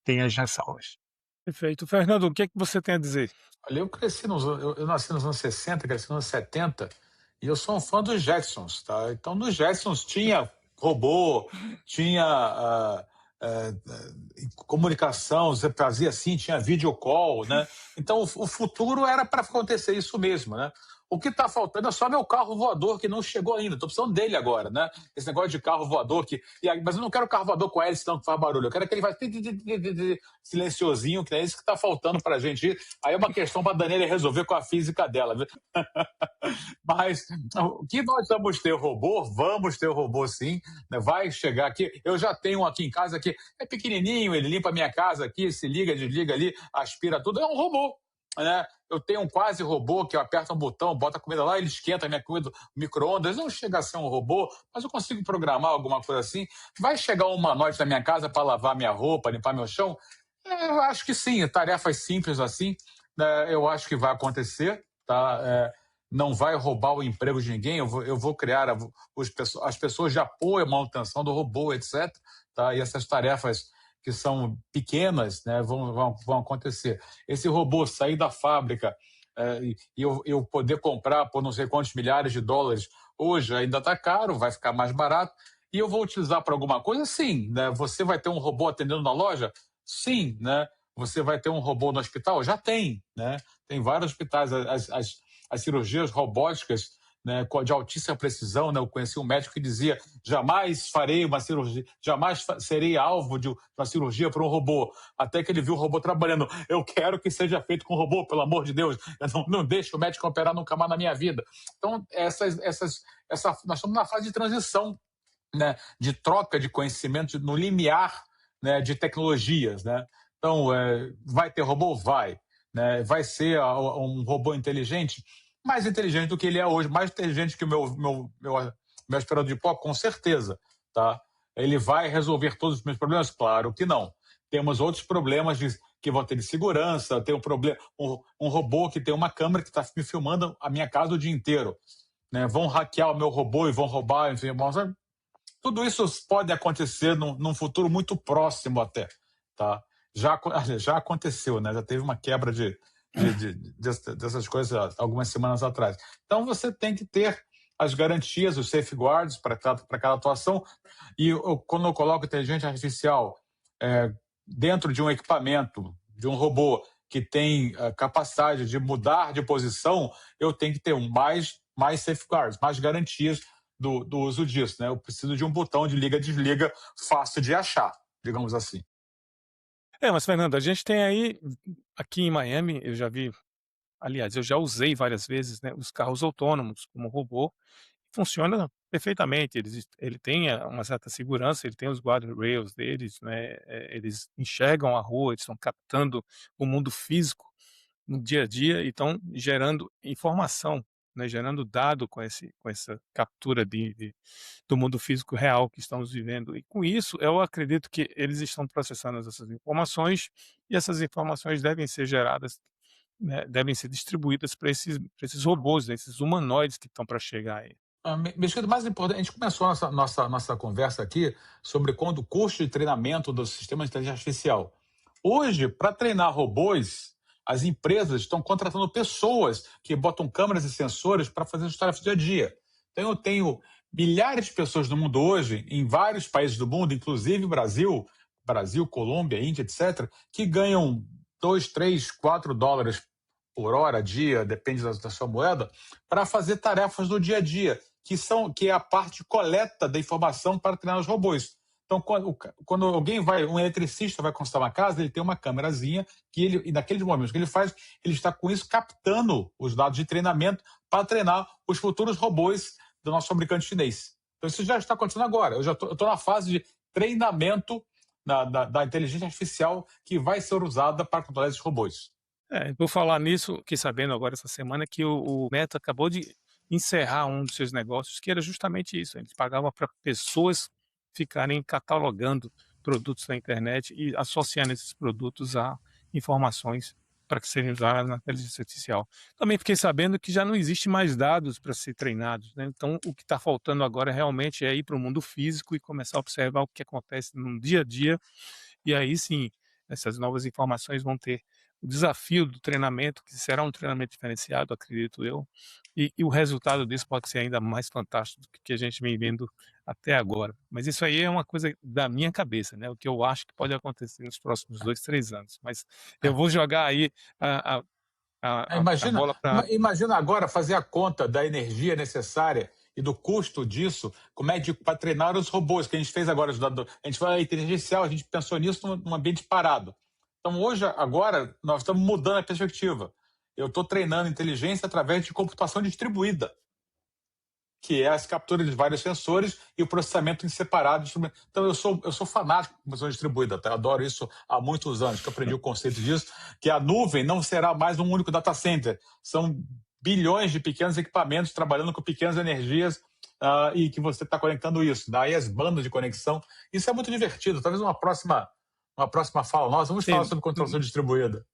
tem as ressalvas. Perfeito. Fernando, o que é que você tem a dizer? Olha, eu nasci nos anos 60, cresci nos anos 70, e eu sou um fã dos Jetsons, tá? Então, nos Jetsons tinha robô, tinha comunicação, você fazia assim, tinha video call, né? Então, o futuro era para acontecer isso mesmo, né? O que está faltando é só meu carro voador que não chegou ainda. Estou precisando dele agora, né? Esse negócio de carro voador mas eu não quero carro voador com hélice não que faz barulho. Eu quero que ele vai silenciosinho, que é isso que está faltando para a gente. Aí é uma questão para a Daniela resolver com a física dela, viu? Mas o que nós vamos ter robô? Vamos ter robô sim, né? Vai chegar aqui. Eu já tenho um aqui em casa que é pequenininho, ele limpa a minha casa aqui, se liga, desliga ali, aspira tudo. É um robô, né? Eu tenho um quase robô que eu aperto um botão, bota a comida lá, ele esquenta a minha comida, micro-ondas. Não chega a ser um robô, mas eu consigo programar alguma coisa assim. Vai chegar um humanoide na minha casa para lavar minha roupa, limpar meu chão? Eu acho que sim, tarefas simples assim, né, eu acho que vai acontecer, tá? Não vai roubar o emprego de ninguém, eu vou criar as pessoas de apoio à manutenção do robô, etc. Tá? E essas tarefas que são pequenas, né, vão acontecer. Esse robô sair da fábrica e eu poder comprar por não sei quantos milhares de dólares, hoje ainda está caro, vai ficar mais barato, e eu vou utilizar para alguma coisa? Sim. Né? Você vai ter um robô atendendo na loja? Sim. Né? Você vai ter um robô no hospital? Já tem. Né? Tem vários hospitais, as cirurgias robóticas, né, de altíssima precisão, né? Eu conheci um médico que dizia: jamais farei uma cirurgia, jamais serei alvo de uma cirurgia por um robô, até que ele viu o robô trabalhando. Eu quero que seja feito com robô, pelo amor de Deus, eu não deixo o médico operar nunca mais na minha vida. Então, nós estamos na fase de transição, né, de troca de conhecimento no limiar, né, de tecnologias, né? Então, vai ter robô? Vai. Né? Vai ser um robô inteligente? Mais inteligente do que ele é hoje, mais inteligente que o meu aspirador de pó, com certeza. Tá? Ele vai resolver todos os meus problemas? Claro que não. Temos outros problemas de que vão ter de segurança, tem um problema, um robô que tem uma câmera que está me filmando a minha casa o dia inteiro, né? Vão hackear o meu robô e vão roubar, enfim, tudo isso pode acontecer num futuro muito próximo até, tá? Já aconteceu, né? Já teve uma quebra dessas coisas algumas semanas atrás. Então você tem que ter as garantias, os safeguards para cada atuação. E quando eu coloco inteligência artificial dentro de um equipamento, de um robô que tem capacidade de mudar de posição, eu tenho que ter mais safeguards, mais garantias do uso disso, né? Eu preciso de um botão de liga-desliga fácil de achar, digamos assim. Mas Fernando, a gente tem aí, aqui em Miami, eu já usei várias vezes, né, os carros autônomos como robô. Funciona perfeitamente, ele tem uma certa segurança, ele tem os guardrails deles, né, eles enxergam a rua, eles estão captando o mundo físico no dia a dia e estão gerando informação, né, gerando dado com essa captura do mundo físico real que estamos vivendo. E com isso, eu acredito que eles estão processando essas informações e essas informações devem ser geradas, né, devem ser distribuídas para esses robôs, né, esses humanoides que estão para chegar aí. Mesquita, mais importante, a gente começou a nossa conversa aqui sobre quando o custo de treinamento do sistema de inteligência artificial. Hoje, para treinar robôs, as empresas estão contratando pessoas que botam câmeras e sensores para fazer as tarefas do dia a dia. Então, eu tenho milhares de pessoas no mundo hoje, em vários países do mundo, inclusive Brasil, Colômbia, Índia, etc., que ganham 2, 3, 4 dólares por hora, dia, depende da sua moeda, para fazer tarefas do dia a dia, que é a parte coleta da informação para treinar os robôs. Então, quando um eletricista vai construir uma casa, ele tem uma câmerazinha e naqueles momentos que ele faz, ele está com isso captando os dados de treinamento para treinar os futuros robôs do nosso fabricante chinês. Então, isso já está acontecendo agora. Eu estou na fase de treinamento da inteligência artificial que vai ser usada para controlar esses robôs. Por falar nisso, fiquei sabendo agora essa semana que o Meta acabou de encerrar um dos seus negócios, que era justamente isso. Eles pagavam para pessoas ficarem catalogando produtos na internet e associando esses produtos a informações para que sejam usadas na inteligência artificial. Também fiquei sabendo que já não existe mais dados para ser treinados, né? Então, o que está faltando agora realmente é ir para o mundo físico e começar a observar o que acontece no dia a dia. E aí sim, essas novas informações vão ter o desafio do treinamento, que será um treinamento diferenciado, acredito eu, e o resultado disso pode ser ainda mais fantástico do que a gente vem vendo até agora. Mas isso aí é uma coisa da minha cabeça, né? O que eu acho que pode acontecer nos próximos 2, 3 anos. Mas eu vou jogar aí a bola para... Imagina agora fazer a conta da energia necessária e do custo disso, como é para treinar os robôs, que a gente fez agora. A gente vai à inteligência artificial, a gente pensou nisso num ambiente parado. Então, agora, nós estamos mudando a perspectiva. Eu estou treinando inteligência através de computação distribuída, que é as capturas de vários sensores e o processamento em separado. Então, eu sou fanático de computação distribuída, tá? Eu adoro isso há muitos anos, que eu aprendi o conceito disso, que a nuvem não será mais um único data center. São bilhões de pequenos equipamentos trabalhando com pequenas energias e que você está conectando isso. Daí as bandas de conexão. Isso é muito divertido. Talvez uma próxima fala nossa, vamos falar sobre computação distribuída.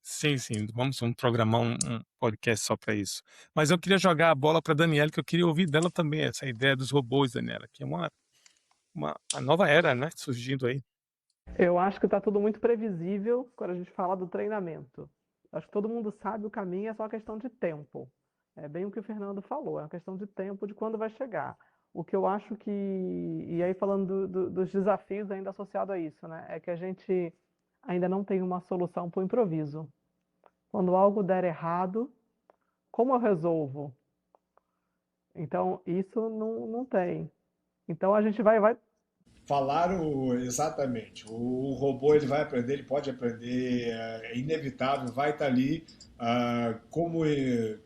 Sim, vamos programar um podcast só para isso. Mas eu queria jogar a bola para a Daniela, que eu queria ouvir dela também, essa ideia dos robôs, Daniela, que é uma nova era, né, surgindo aí. Eu acho que está tudo muito previsível quando a gente fala do treinamento. Acho que todo mundo sabe o caminho, é só uma questão de tempo. É bem o que o Fernando falou, é uma questão de tempo, de quando vai chegar. O que eu acho que, e aí falando dos desafios ainda associados a isso, né, é que a gente ainda não tem uma solução para o improviso. Quando algo der errado, como eu resolvo? Então, isso não tem. Então, a gente vai... Falaram exatamente. O robô ele vai aprender, ele pode aprender, é inevitável, vai estar ali. Como o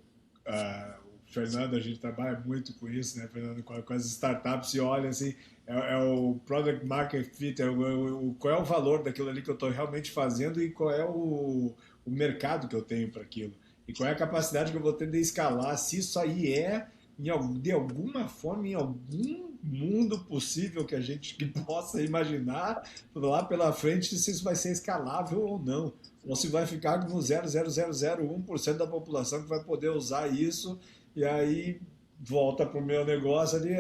Fernando, a gente trabalha muito com isso, né, Fernando, com as startups, e olha assim, é o product market fit, qual é o valor daquilo ali que eu estou realmente fazendo e qual é o mercado que eu tenho para aquilo. E qual é a capacidade que eu vou ter de escalar, se isso aí de alguma forma, em algum mundo possível que a gente que possa imaginar lá pela frente, se isso vai ser escalável ou não. Ou se vai ficar no 0,0001% da população que vai poder usar isso, e aí volta para o meu negócio ali.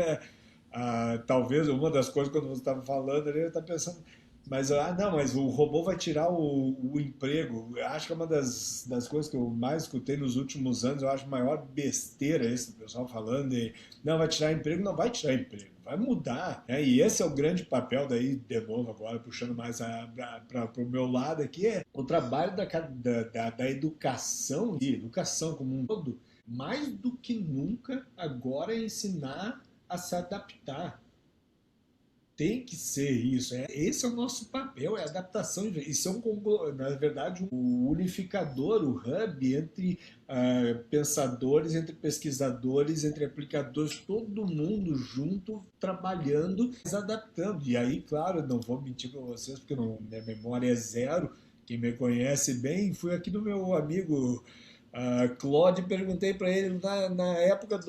Talvez uma das coisas, quando você estava falando ali, eu estava pensando, mas não, mas o robô vai tirar o emprego. Eu acho que é uma das coisas que eu mais escutei nos últimos anos. Eu acho a maior besteira esse pessoal falando de não vai tirar emprego, não vai tirar emprego, vai mudar, né? E esse é o grande papel daí, de novo, agora puxando mais para o meu lado aqui, é o trabalho da educação, e educação como um todo, mais do que nunca agora é ensinar a se adaptar. Tem que ser isso. Esse é o nosso papel, é a adaptação. Isso é, na verdade, um unificador, o hub entre pensadores, entre pesquisadores, entre aplicadores, todo mundo junto, trabalhando, se adaptando. E aí, claro, não vou mentir para vocês, porque minha memória é zero. Quem me conhece bem, fui aqui do meu amigo Claude e perguntei para ele, na época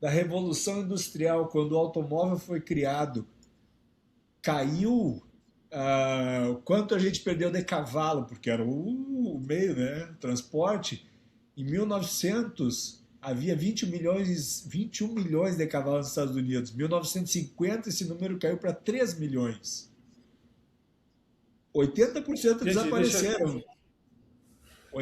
da Revolução Industrial, quando o automóvel foi criado, caiu quanto a gente perdeu de cavalo, porque era o meio, né, transporte. Em 1900 havia 21 milhões de cavalos nos Estados Unidos. Em 1950 esse número caiu para 3 milhões. 80% desapareceram.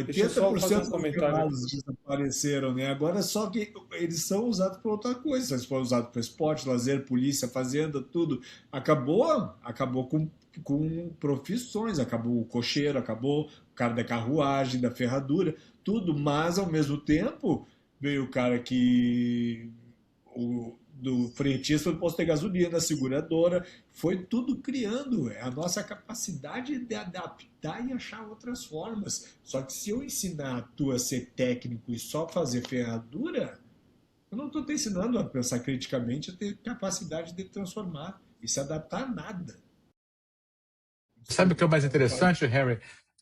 Deixa eu só fazer 80% um dos comentário. cavalos desapareceram, né? Agora só que eles são usados para outra coisa. Eles foram usados para esporte, lazer, polícia, fazenda, tudo. Acabou com profissões, acabou o cocheiro, acabou o cara da carruagem, da ferradura, tudo. Mas ao mesmo tempo veio o cara do frentista do posto de gasolina, seguradora, foi tudo criando. É a nossa capacidade de adaptar e achar outras formas. Só que se eu ensinar tu a ser técnico e só fazer ferradura, eu não estou te ensinando a pensar criticamente, a ter capacidade de transformar e se adaptar a nada. Sabe o que é o mais interessante, Henry?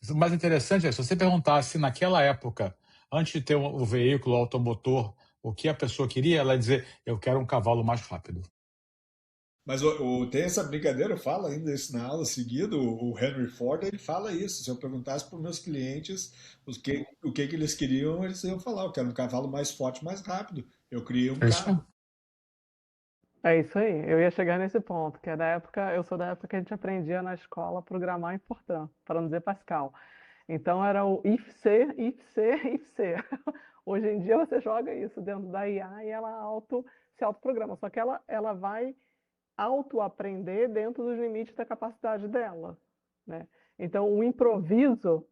O mais interessante é se você perguntasse naquela época, antes de ter o veículo automotor, o que a pessoa queria, ela ia dizer, eu quero um cavalo mais rápido. Mas tem essa brincadeira, eu falo ainda isso na aula seguida, o Henry Ford, ele fala isso. Se eu perguntasse para os meus clientes o que eles queriam, eles iam falar, eu quero um cavalo mais forte, mais rápido. Eu criei um carro. É isso aí, eu ia chegar nesse ponto, que é eu sou da época que a gente aprendia na escola a programar em Fortran, para não dizer Pascal. Então era o if C, if C, if C. Hoje em dia você joga isso dentro da IA e ela se autoprograma, só que ela vai autoaprender dentro dos limites da capacidade dela, né? Então o improviso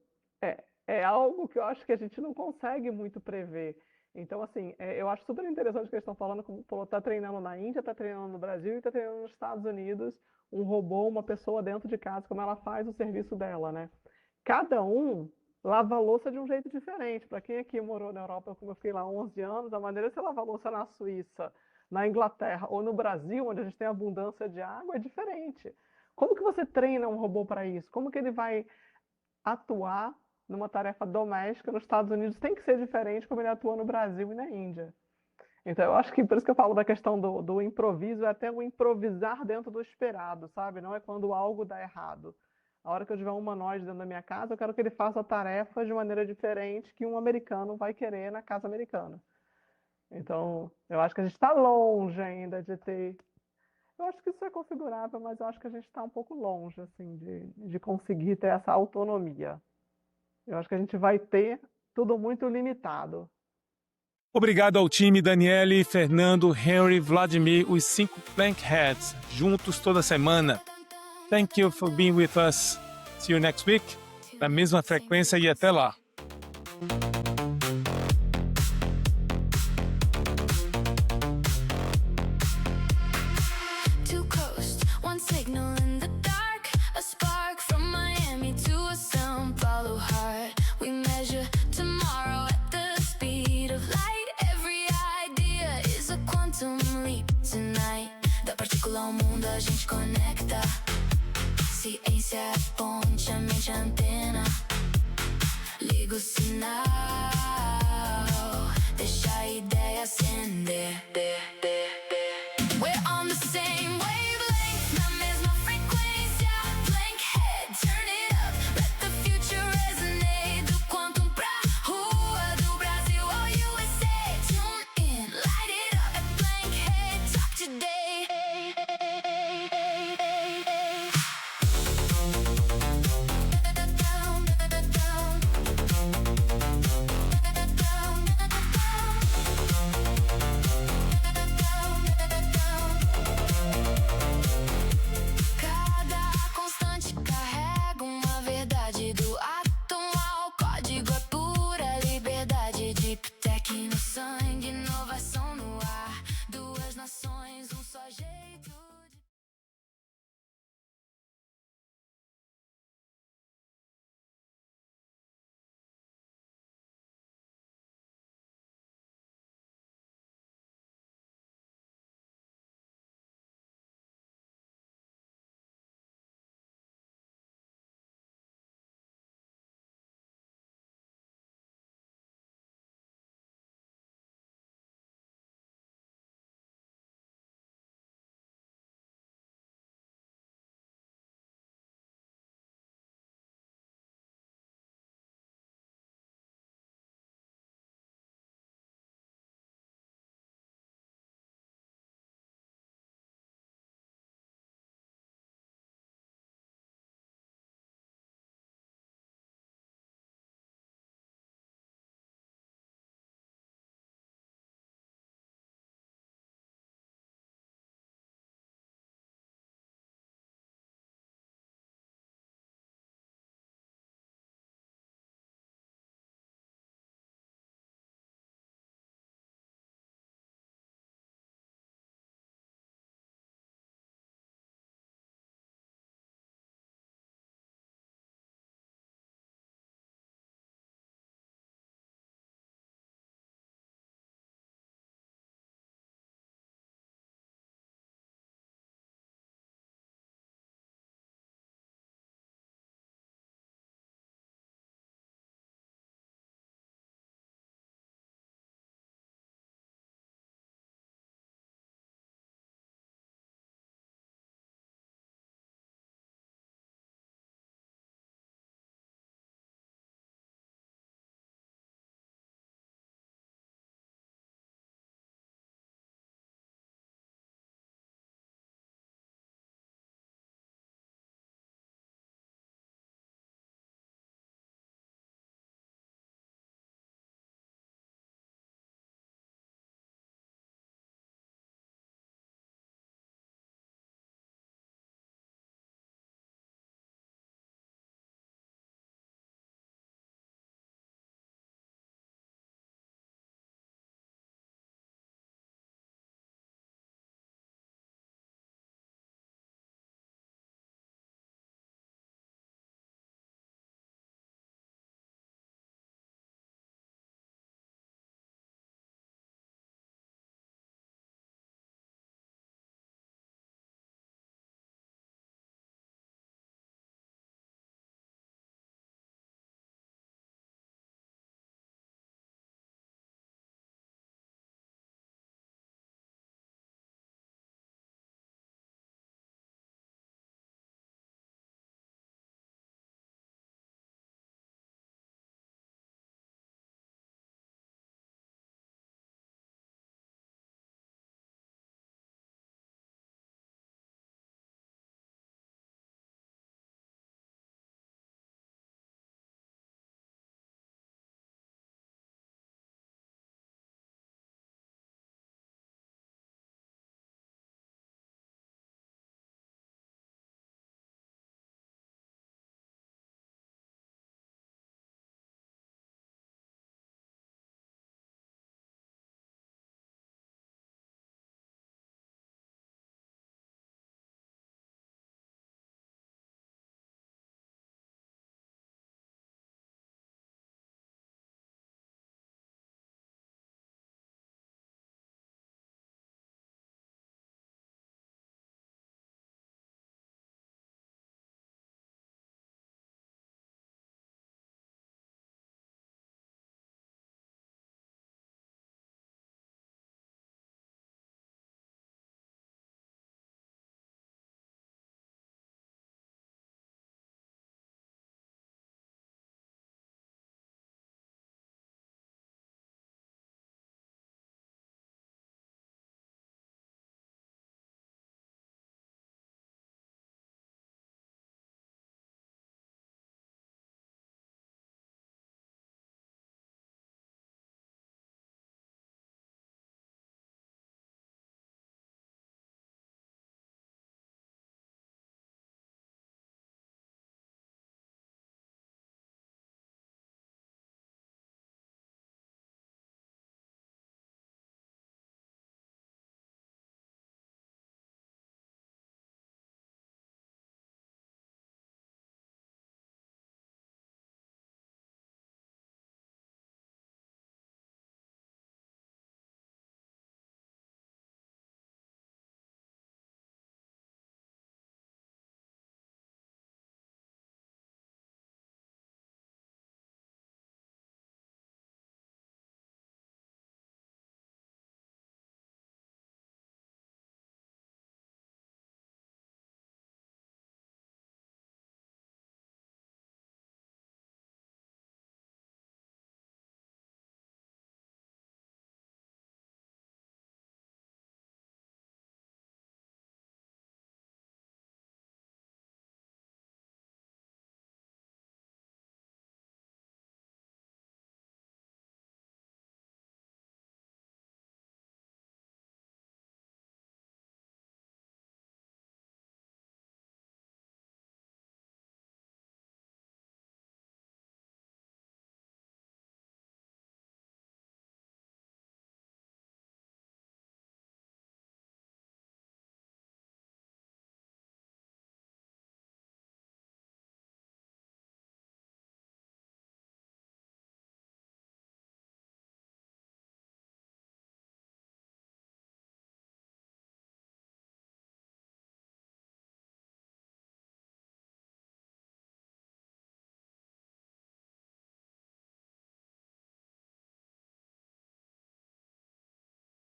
é algo que eu acho que a gente não consegue muito prever. Então, assim, eu acho super interessante o que eles estão falando, como falou, está treinando na Índia, está treinando no Brasil e está treinando nos Estados Unidos, um robô, uma pessoa dentro de casa, como ela faz o serviço dela, né? Cada um lava a louça de um jeito diferente. Para quem aqui morou na Europa, como eu fiquei lá 11 anos, a maneira de você lavar a louça na Suíça, na Inglaterra ou no Brasil, onde a gente tem abundância de água, é diferente. Como que você treina um robô para isso? Como que ele vai atuar numa tarefa doméstica nos Estados Unidos? Tem que ser diferente como ele atua no Brasil e na Índia. Então, eu acho que por isso que eu falo da questão do improviso, é até o improvisar dentro do esperado, sabe? Não é quando algo dá errado. A hora que eu tiver um humanoide dentro da minha casa, eu quero que ele faça a tarefa de maneira diferente que um americano vai querer na casa americana. Então, eu acho que a gente está longe ainda de ter... Eu acho que isso é configurável, mas eu acho que a gente está um pouco longe, assim, de conseguir ter essa autonomia. Eu acho que a gente vai ter tudo muito limitado. Obrigado ao time Daniele, Fernando, Henry, Vladimir, os 5 Plankheads, juntos toda semana. Thank you for being with us. See you next week, na mesma frequência e até lá. Two coasts, one signal in the dark, a spark from Miami to a São Paulo heart. We measure tomorrow at the speed of light. Every idea is a quantum leap tonight. Da partícula ao mundo a gente conecta. Ciência é a ponte, a mente é a antena. Liga o sinal.